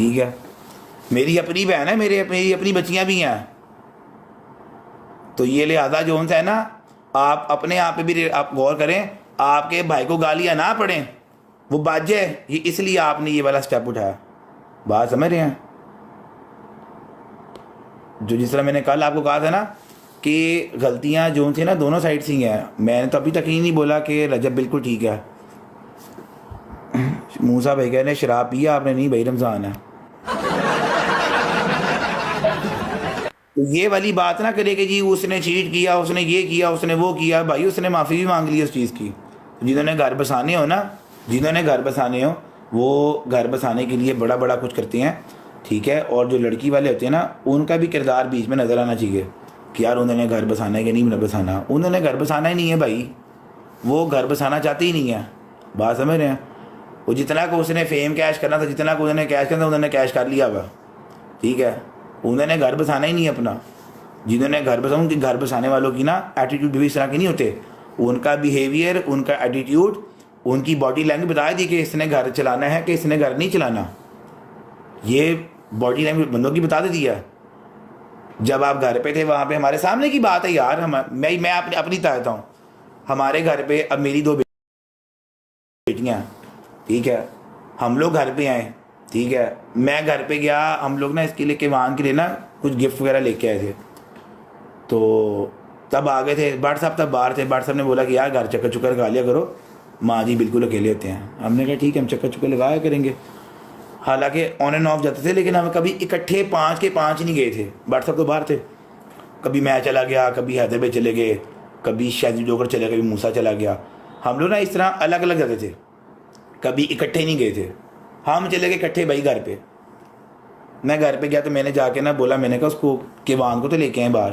ठीक है, मेरी अपनी बहन है, मेरी अपनी बच्चियां भी हैं। तो ये लिहाजा जो है ना, आप अपने आप पे भी आप गौर करें, आपके भाई को गालियां ना पड़ें, वो बाजे, ये इसलिए आपने ये वाला स्टेप उठाया। बात समझ रहे हैं? जो जिस तरह मैंने कल आपको कहा था ना कि गलतियां जो थी ना दोनों साइड से ही हैं। मैंने तो अभी तक ही नहीं बोला कि रजब बिल्कुल ठीक है। मूसा भाई कह रहे शराब पिया आपने, नहीं भाई रमज़ान है। तो ये वाली बात ना करे कि जी उसने चीट किया, उसने ये किया, उसने वो किया। भाई उसने माफ़ी भी मांग ली उस चीज़ की। जिन्होंने घर बसाने हो ना, जिन्होंने घर बसाने हो, वो घर बसाने के लिए बड़ा बड़ा कुछ करते हैं, ठीक है। और जो लड़की वाले होते हैं ना, उनका भी किरदार बीच में नज़र आना चाहिए कि यार उन्होंने घर बसाना है कि नहीं बसाना। उन्होंने घर बसाना ही नहीं है भाई, वो घर बसाना चाहते ही नहीं है। बात समझ रहे हैं? वो जितना को उसने फेम कैश करना था, जितना को उन्होंने कैश करना था, उन्होंने कैश कर लिया हुआ, ठीक है। उन्होंने घर बसाना ही नहीं है अपना। जिन्होंने घर बसाऊँ कि घर बसाने वालों की ना एटीट्यूड भी इस तरह के नहीं होते। उनका बिहेवियर, उनका एटीट्यूड, उनकी बॉडी लैंग्वेज बता दी कि इसने घर चलाना है कि इसने घर नहीं चलाना। ये बॉडी लैंग्वेज बंदों की बता देती है। जब आप घर पे थे वहाँ पे, हमारे सामने की बात है यार, मैं अपनी बताता हूँ। हमारे घर पे अब मेरी 2 बेटियाँ, ठीक है। हम लोग घर पे आए, ठीक है। मैं घर पे गया, हम लोग ना इसके लिए किवान के लिए ना कुछ गिफ्ट वगैरह लेके आए थे। तो तब आ गए थे बट साहब, तब बाहर थे। बट साहब ने बोला कि यार घर चक्कर चुक्कर लगा लिया करो, माँ जी बिल्कुल अकेले होते हैं। हमने कहा ठीक है, हम चक्कर चुक्कर लगाया करेंगे। हालांकि ऑन एंड ऑफ जाते थे, लेकिन हम कभी इकट्ठे 5 के 5 नहीं गए थे। बट साहब तो बाहर थे। कभी मैं चला गया, कभी हैदराबाद चले गए, कभी शायद जोकर चले गए, कभी मूसा चला गया। हम लोग ना इस तरह अलग अलग जाते थे, कभी इकट्ठे नहीं गए थे। हम चले गए इकट्ठे भाई घर पे। मैं घर पे गया तो मैंने जाके ना बोला, मैंने कहा उसको किवान को तो लेके आए बाहर।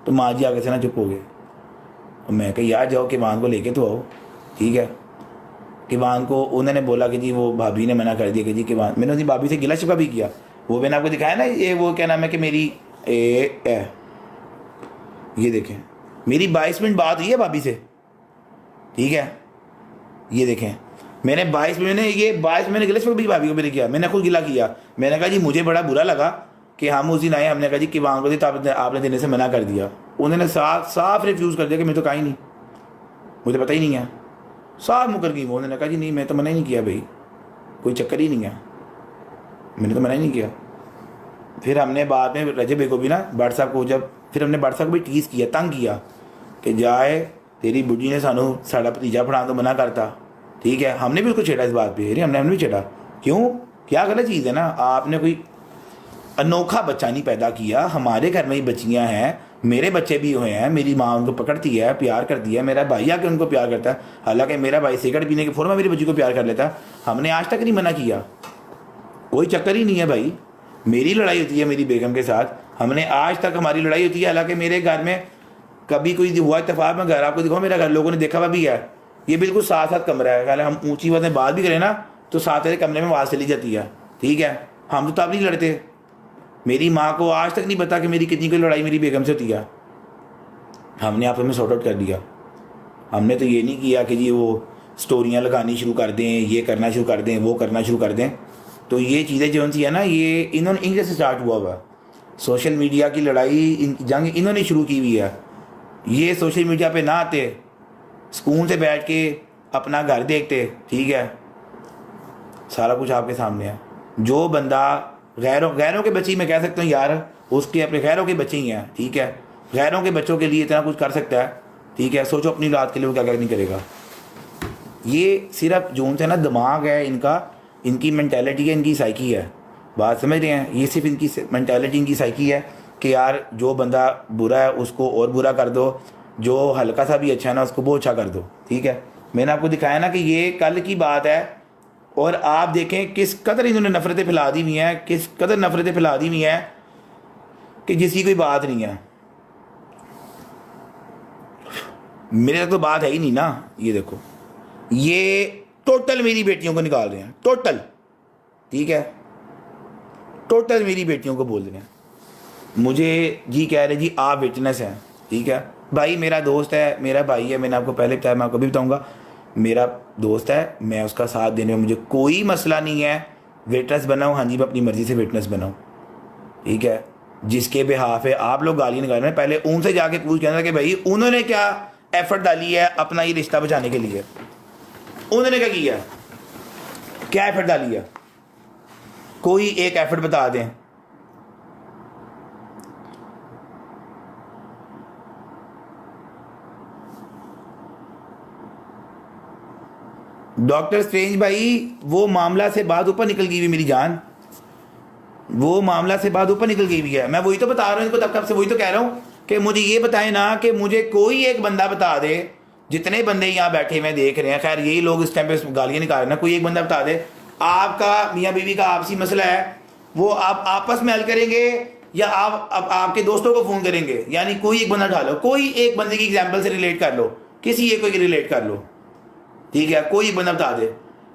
तो माँ जी आगे से ना चुप हो गए। और मैं कहा यार जाओ किवान को लेके तो आओ, ठीक है। किवान को उन्होंने बोला कि जी वो भाभी ने मना कर दिया कि जी किवान। मैंने उसकी भाभी से गिला शिकवा भी किया। वो मैंने आपको दिखाया ना, ये वो क्या नाम है कि मेरी ये देखें, मेरी 22 मिनट बात हुई है भाभी से, ठीक है। ये देखें, मैंने 22 मैंने गिला शिकवा भी भाभी को मैंने किया। मैंने खुद गिला किया। मैंने कहा जी मुझे बड़ा बुरा लगा कि हम उस दिन आए, हमने कहा जी किवान को दी, तो आपने देने से मना कर दिया। उन्होंने साफ रिफ्यूज़ कर दिया कि मैं तो कहा ही नहीं, मुझे पता ही नहीं है। साफ मुकर गई वो। उन्होंने कहा जी नहीं मैं तो मना ही नहीं किया भाई, कोई चक्कर ही नहीं है, मैंने तो मना ही नहीं किया। फिर हमने बाद में रजब को भी ना बट साहब को, जब फिर हमने बट साहब को भी टीज़ किया, तंग किया कि जाए तेरी बुढ़ी ने सानू साड़ा भतीजा फड़ा तो मना करता, ठीक है। हमने भी उसको छेड़ा इस बात पे, हमने भी छेड़ा। क्यों? क्या गलत चीज़ है ना। आपने कोई अनोखा बच्चा नहीं पैदा किया। हमारे घर में ही बच्चियाँ हैं, मेरे बच्चे भी हुए हैं, मेरी माँ उनको पकड़ती है, प्यार करती है, मेरा भाई आके उनको प्यार करता है। हालांकि मेरा भाई सिगरेट पीने के फौरन मेरी बच्ची को प्यार कर लेता है। हमने आज तक नहीं मना किया, कोई चक्कर ही नहीं है भाई। मेरी लड़ाई होती है मेरी बेगम के साथ, हमने आज तक हमारी लड़ाई होती है। हालांकि मेरे घर में कभी कोई हुआ इत्तेफाक, में घर आपको दिखाओ, मेरा घर लोगों ने देखा हुआ भी है, ये बिल्कुल साथ साथ कमरा है। हालांकि हम ऊँची बातें बात भी करें ना तो साथ वाले कमरे में आवाज़ चली जाती है, ठीक है। हम तो तब नहीं लड़ते। मेरी माँ को आज तक नहीं पता कि मेरी कितनी कोई लड़ाई मेरी बेगम से होती है। हमने आपस में सॉर्ट आउट कर दिया। हमने तो ये नहीं किया कि जी वो स्टोरियाँ लगानी शुरू कर दें, ये करना शुरू कर दें, वो करना शुरू कर दें। तो ये चीज़ें जो सी है ना, ये इन्होंने इनके से स्टार्ट हुआ हुआ। सोशल मीडिया की लड़ाई, जंग इन्होंने शुरू की हुई है। ये सोशल मीडिया पे ना आते, सुकून से बैठ के अपना घर देखते, ठीक है। सारा कुछ आपके सामने है। जो बंदा गैरों के बच्चे, मैं कह सकता हूँ यार, उसके अपने गैरों के बच्चे ही हैं, ठीक है। गैरों के बच्चों के लिए इतना कुछ कर सकता है, ठीक है। सोचो अपनी औलाद के लिए वो क्या क्या नहीं करेगा। ये सिर्फ जो से ना दिमाग है इनका, इनकी मेंटालिटी है, इनकी साइकी है। बात समझ रहे हैं? ये सिर्फ इनकी मेंटालिटी, इनकी साइकी है कि यार जो बंदा बुरा है उसको और बुरा कर दो, जो हल्का सा भी अच्छा है ना उसको बहुत अच्छा कर दो, ठीक है। मैंने आपको दिखाया ना कि ये कल की बात है। और आप देखें किस कदर इन्होंने नफरतें फैला दी हुई हैं, किस कदर नफरतें फैला दी हुई हैं कि जिसकी कोई बात नहीं है। मेरे तक तो बात है ही नहीं ना। ये देखो, ये टोटल मेरी बेटियों को निकाल रहे हैं, टोटल, ठीक है। टोटल मेरी बेटियों को बोल रहे हैं। मुझे जी कह रहे जी आप विटनेस हैं, ठीक है। भाई मेरा दोस्त है, मेरा भाई है, मैंने आपको पहले बताया, मैं आपको भी बताऊंगा। मेरा दोस्त है, मैं उसका साथ देने में मुझे कोई मसला नहीं है। विटनेस बनाऊँ, हाँ जी मैं अपनी मर्ज़ी से विटनेस बनाऊँ, ठीक है। जिसके बिहाफ है आप लोग गाली निकाल रहे हैं, पहले उनसे जाके पूछ के कि भाई उन्होंने क्या एफर्ट डाली है अपना ये रिश्ता बचाने के लिए, उन्होंने क्या किया, क्या एफर्ट डाली है, कोई एक एफर्ट बता दें। डॉक्टर स्ट्रेंज भाई वो मामला से बात ऊपर निकल गई हुई मेरी जान, वो मामला से बात ऊपर निकल गई हुई है। मैं वही तो बता रहा हूँ इनको, तब कब से वही तो कह रहा हूँ कि मुझे ये बताएं ना, कि मुझे कोई एक बंदा बता दे, जितने बंदे यहाँ बैठे हुए देख रहे हैं, खैर यही लोग इस टाइम पे गालियाँ निकाल रहे हैं ना, कोई एक बंदा बता दे आपका मियाँ बीवी का आपसी मसला है, वो आप आपस में हल करेंगे या आप आपके दोस्तों को फ़ोन करेंगे, यानी कोई एक बंदा उठा लो, कोई एक बंदे की एग्जाम्पल से रिलेट कर लो, किसी एक को रिलेट कर लो, ठीक है। कोई एक बंदा बता दे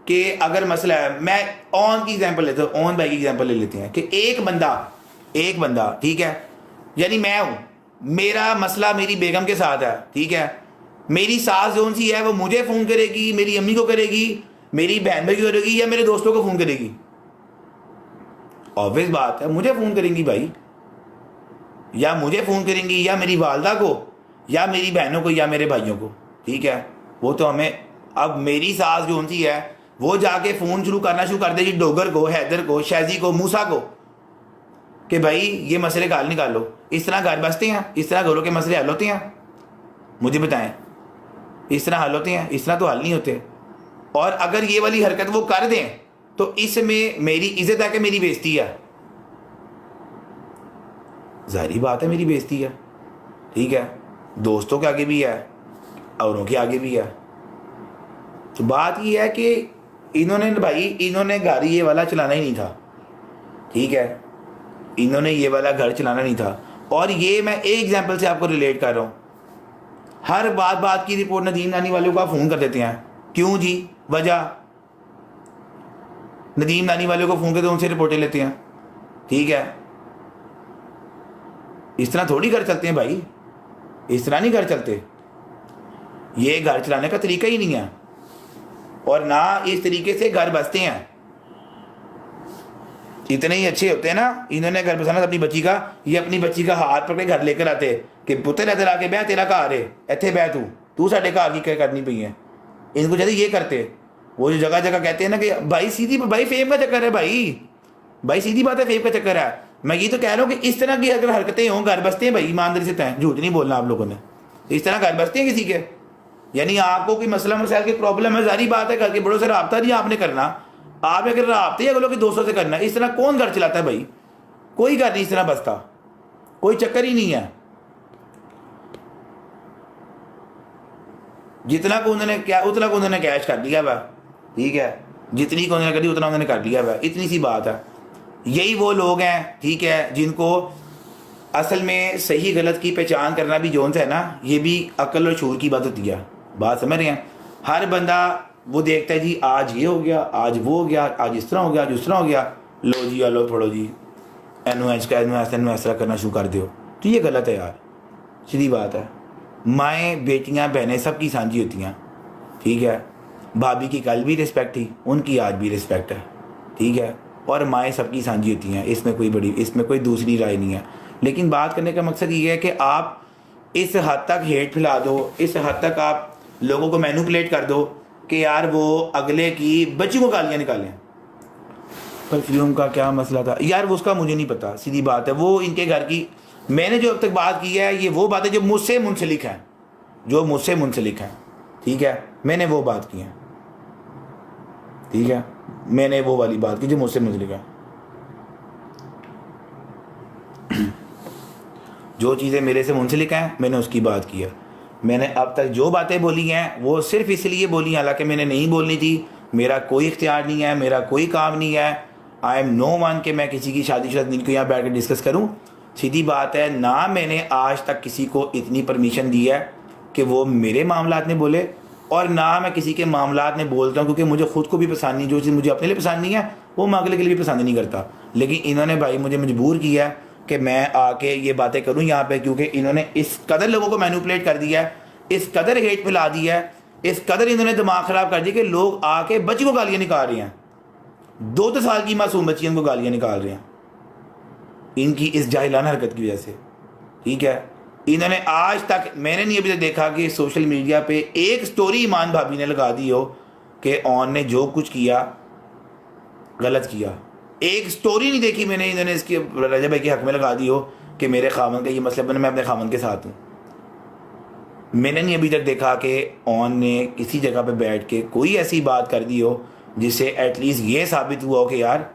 कि अगर मसला है, मैं ऑन की एग्जांपल लेता हूँ, ऑन भाई की एग्जांपल ले लेते हैं कि एक बंदा ठीक है, यानी मैं हूँ, मेरा मसला मेरी बेगम के साथ है, ठीक है। मेरी सास जोन सी है वो मुझे फ़ोन करेगी, मेरी अम्मी को करेगी, मेरी बहन भाई को करेगी, या मेरे दोस्तों को फ़ोन करेगी, ऑब्वियस बात है मुझे फ़ोन करेंगी भाई, या मुझे फ़ोन करेंगी, या मेरी वालदा को, या मेरी बहनों को, या मेरे भाइयों को, ठीक है। वो तो हमें, अब मेरी सास जोन सी है वो जाके फ़ोन शुरू कर देगी डोगर को, हैदर को, शैजी को, मूसा को, कि भाई ये मसले का हल निकालो। इस तरह घर बसते हैं, इस तरह घरों के मसले हल होते हैं, मुझे बताएं इस तरह हल होते हैं? इस तरह तो हल नहीं होते। और अगर ये वाली हरकत वो कर दें तो इसमें मेरी इज्जत है कि मेरी बेइज्जती है? जाहिर बात है मेरी बेइज्जती है, ठीक है। दोस्तों के आगे भी है, औरों के आगे भी है। तो बात ये है कि इन्होंने घर ये वाला चलाना ही नहीं था, ठीक है। इन्होंने ये वाला घर चलाना नहीं था। और ये मैं एक एग्जांपल से आपको रिलेट कर रहा हूँ। हर बात की रिपोर्ट नदीम नानी वालों को आप फ़ोन कर देते हैं, क्यों जी? वजह, नदीम नानी वालों को फ़ोन करते उनसे रिपोर्टें लेते हैं, ठीक है। इस तरह थोड़ी घर चलते हैं भाई, इस तरह नहीं घर चलते। ये घर चलाने का तरीका ही नहीं है, और ना इस तरीके से घर बसते हैं। इतने ही अच्छे होते हैं ना, इन्होंने घर बसाना अपनी बच्ची का, ये अपनी बच्ची का हाथ पकड़ के घर लेकर आते कि पुत्र इधर आके बह, तेरा घर है इत्थे बह, तू साढ़े घर की क्या करनी पई है। इनको जैसे ये करते, वो जो जगह जगह कहते हैं ना कि भाई सीधी, भाई फेम का चक्कर है, भाई सीधी बात है, फेम का चक्कर है। मैं ये तो कह रहा हूँ कि इस तरह की अगर हरकतें हों, घर बसते हैं भाई, ईमानदारी से तय, झूठ नहीं बोलना आप लोगों ने, इस तरह घर बसते हैं किसी के। यानी आपको कोई मसला मसाइल की प्रॉब्लम है, जारी बात है घर के बड़ों से रब्ता नहीं आपने करना, आप अगर रब्ते अगलों के दोस्तों से करना। इस तरह कौन घर चलाता है भाई? कोई घर नहीं इस तरह बसता, कोई चक्कर ही नहीं है। जितना को उन्होंने क्या, उतना को उन्होंने कैश कर लिया वह, ठीक है। जितनी को उन्होंने करी उतना उन्होंने कर लिया वह, इतनी सी बात है। यही वो लोग हैं, ठीक है, जिनको असल में सही गलत की पहचान करना भी जोन से है ना, ये भी अक्ल और शूर की बात होती है। बात समझ रहे हैं? हर बंदा वो देखता है जी आज ये हो गया, आज वो हो गया, आज इस तरह हो गया, आज उस तरह हो गया, लो जी लो पढ़ो जी, एनु ऐसा करना शुरू कर दो। तो ये गलत है यार, सीधी बात है। माएँ बेटियाँ बहनें सबकी साझी होती हैं, ठीक है। भाभी की कल भी रिस्पेक्ट थी, उनकी आज भी रिस्पेक्ट है, ठीक है। और माएँ सबकी साझी होती हैं, इसमें कोई दूसरी राय नहीं है। लेकिन बात करने का मकसद ये है कि आप इस हद तक हेट फैला दो, इस हद तक आप लोगों को मैनिपुलेट कर दो कि यार वो अगले की बच्ची को गालियाँ निकालें। परफ्यूम का क्या मसला था यार, वो उसका मुझे नहीं पता, सीधी बात है। वो इनके घर की, मैंने जो अब तक बात की है, ये वो बातें जो मुझसे मुंसलिक हैं, ठीक है। मैंने वो बात की है, ठीक है। मैंने वो वाली बात की जो मुझसे मुंसलिक है। जो चीज़ें मेरे से मुंसलिक हैं मैंने उसकी बात की है। मैंने अब तक जो बातें बोली हैं वो सिर्फ इसलिए बोली, हालांकि मैंने नहीं बोलनी थी। मेरा कोई इख्तियार नहीं है, मेरा कोई काम नहीं है। आई एम नो वन कि मैं किसी की शादीशुदा जिंदगी को यहाँ बैठ कर डिस्कस करूँ। सीधी बात है, ना मैंने आज तक किसी को इतनी परमिशन दी है कि वो मेरे मामलात में बोले, और ना मैं किसी के मामलात में बोलता हूँ, क्योंकि मुझे खुद को भी पसंद नहीं। जो चीज़ मुझे अपने लिए पसंद नहीं है वो मैं अगले के लिए भी पसंद नहीं करता। लेकिन इन्होंने भाई मुझे मजबूर किया है कि मैं आके ये बातें करूँ यहाँ पे, क्योंकि इन्होंने इस कदर लोगों को मैनिपुलेट कर दिया है, इस कदर हेट फैला दिया है, इस कदर इन्होंने दिमाग ख़राब कर दिया कि लोग आके बच्ची को गालियाँ निकाल रहे हैं। 2 साल की मासूम बच्चियों को गालियाँ निकाल रहे हैं इनकी इस जाहिलाना हरकत की वजह से। ठीक है, इन्होंने आज तक, मैंने नहीं अभी तक देखा कि सोशल मीडिया पे एक स्टोरी ईमान भाभी ने लगा दी हो कि ऑन ने जो कुछ किया गलत किया। एक स्टोरी नहीं देखी मैंने इन्होंने इसके रजब भाई के हक में लगा दी हो कि मेरे खामन का ये मसला बने, मैं अपने खामन के साथ हूँ। मैंने नहीं अभी तक देखा कि ऑन ने किसी जगह पे बैठ के कोई ऐसी बात कर दी हो जिससे एटलीस्ट ये साबित हुआ हो कि यार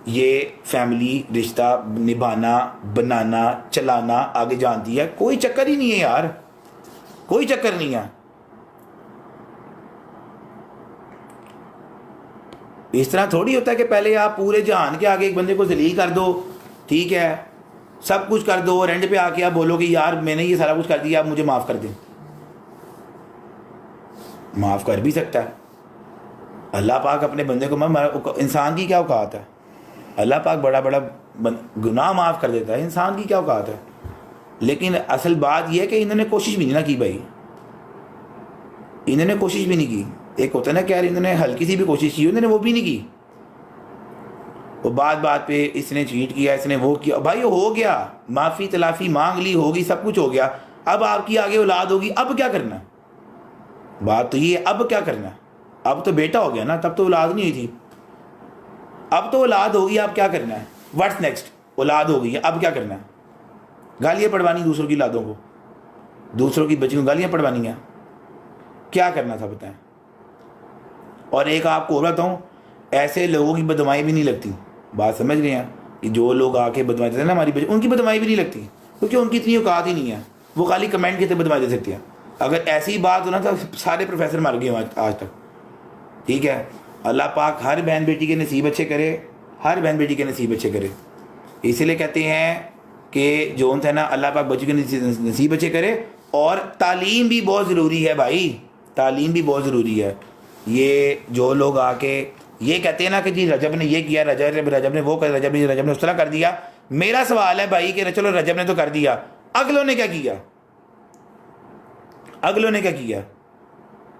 ये फैमिली रिश्ता निभाना, बनाना, चलाना आगे जानती है। कोई चक्कर ही नहीं है यार, कोई चक्कर नहीं है। इस तरह थोड़ी होता है कि पहले आप पूरे जहान के आगे एक बंदे को जलील कर दो, ठीक है, सब कुछ कर दो और एंड पे आके आप बोलो कि यार मैंने ये सारा कुछ कर दिया, आप मुझे माफ़ कर दें। माफ़ कर भी सकता है अल्लाह पाक अपने बंदे को। इंसान की क्या औकात है, अल्लाह पाक बड़ा बड़ा गुनाह माफ़ कर देता है, इंसान की क्या औकात है। लेकिन असल बात यह है कि इन्होंने कोशिश भी नहीं ना की भाई, इन्होंने कोशिश भी नहीं की। एक होता है ना कि यार इन्होंने हल्की सी भी कोशिश की, इन्होंने वो भी नहीं की। वो बात बात पे इसने चीट किया, इसने वो किया, भाई हो गया, माफ़ी तलाफ़ी मांग ली, होगी, सब कुछ हो गया। अब आपकी आगे औलाद होगी, अब क्या करना। बात तो ये है, अब क्या करना। अब तो बेटा हो गया ना, तब तो औलाद नहीं हुई थी, अब तो औलाद होगी, अब क्या करना है। व्हाट्स नेक्स्ट, औलाद हो गई है, अब क्या करना है। गालियाँ पढ़वानी दूसरों की औलादों को, दूसरों की बच्चियों को गालियाँ पढ़वानी है, क्या करना था बताएं। और एक आपको और बताऊँ, ऐसे लोगों की बदमाई भी नहीं लगती, बात समझ रहे हैं, कि जो लोग आके बदमाई देते हैं ना हमारी बच्ची, उनकी बदमाई भी नहीं लगती, क्योंकि उनकी इतनी औकात ही नहीं है, वो खाली कमेंट के बदमाई दे सकती हैं। अगर ऐसी बात हो ना तो सारे प्रोफेसर मर गए आज तक। ठीक है, अल्लाह पाक हर बहन बेटी के नसीब अच्छे करे, हर बहन बेटी के नसीब अच्छे करे। इसीलिए कहते हैं कि जो है ना, अल्लाह पाक बच्चों के नसीब अच्छे करे। और तालीम भी बहुत ज़रूरी है भाई, तालीम भी बहुत ज़रूरी है। ये जो लोग आके ये कहते हैं ना कि जी रजब ने ये किया, रजब ने वो कर, रजब ने उस तरह कर दिया। मेरा सवाल है भाई कि चलो रजब ने तो कर दिया, अगलों ने क्या किया, अगलों ने क्या किया।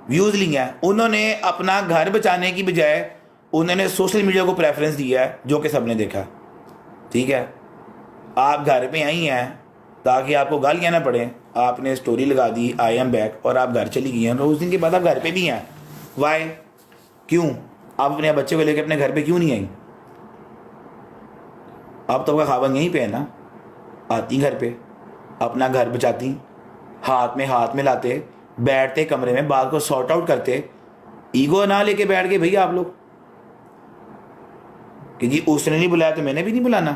व्यूज़ लिया, उन्होंने अपना घर बचाने की बजाय उन्होंने सोशल मीडिया को प्रेफरेंस दिया है, जो कि सबने देखा। ठीक है, आप घर पे आई हैं ताकि आपको गालियाँ ना पड़े, आपने स्टोरी लगा दी आई एम बैक और आप घर चली गई हैं, और उस दिन के बाद आप घर पे भी हैं। वाई, क्यों आप अपने बच्चे को लेकर अपने घर पे क्यों नहीं आई। अब तो आपका खाबन यहीं पे है ना, आती घर पे, अपना घर बचाती, हाथ में लाते, बैठते कमरे में, बात को सॉर्ट आउट करते। ईगो ना लेके बैठ गए भैया आप लोग कि जी उसने नहीं बुलाया तो मैंने भी नहीं बुलाना।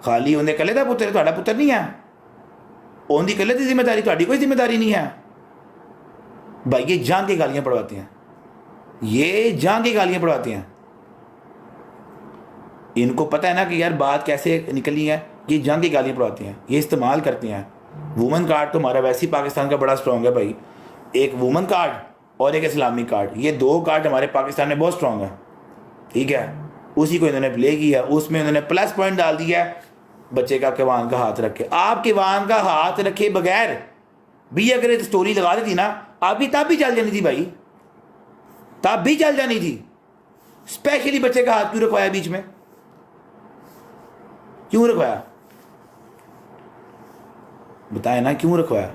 खाली उन्हें कले था पुत्र, थोड़ा पुत्र नहीं है, उनकी कले थी जिम्मेदारी, थोड़ी कोई जिम्मेदारी नहीं है। भाई ये जान के गालियां पढ़वाते हैं, ये जान के गालियां पढ़वाते हैं। इनको पता है ना कि यार बात कैसे निकलनी है, ये जान के गालियां पढ़वाते हैं, ये इस्तेमाल करते हैं। वुमन कार्ड तो हमारा वैसे ही पाकिस्तान का बड़ा स्ट्रॉन्ग है भाई, एक वुमन कार्ड और एक इस्लामिक कार्ड, ये 2 कार्ड हमारे पाकिस्तान में बहुत स्ट्रॉन्ग है। ठीक है, उसी को इन्होंने प्ले किया, उसमें इन्होंने प्लस पॉइंट डाल दिया, बच्चे का किवान का हाथ रखे। आप किवान का हाथ रखे बगैर भी अगर स्टोरी लगा देती ना, अभी तब भी चल जानी थी भाई, तब भी चल जानी थी। स्पेशली बच्चे का हाथ क्यों रखवाया बीच में, क्यों रखवाया बताएं ना, क्यों रखवाया।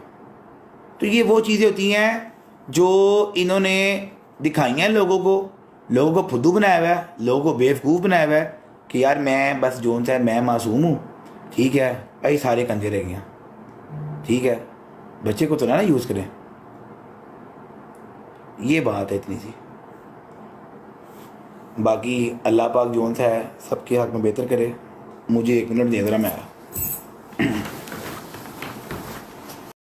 तो ये वो चीज़ें होती हैं जो इन्होंने दिखाई हैं लोगों को फुद्दू बनाया हुआ है, लोगों को बेवकूफ़ बनाया हुआ है कि यार मैं बस जोन सा मैं मासूम हूँ। ठीक है भाई, सारे कंधे रह गए। ठीक है, बच्चे को तो ना यूज़ करें, ये बात है इतनी सी। बाकी अल्लाह पाक जोन सा है सबके हक़ में बेहतर करे। मुझे 1 मिनट दे, ज़रा मैं आया।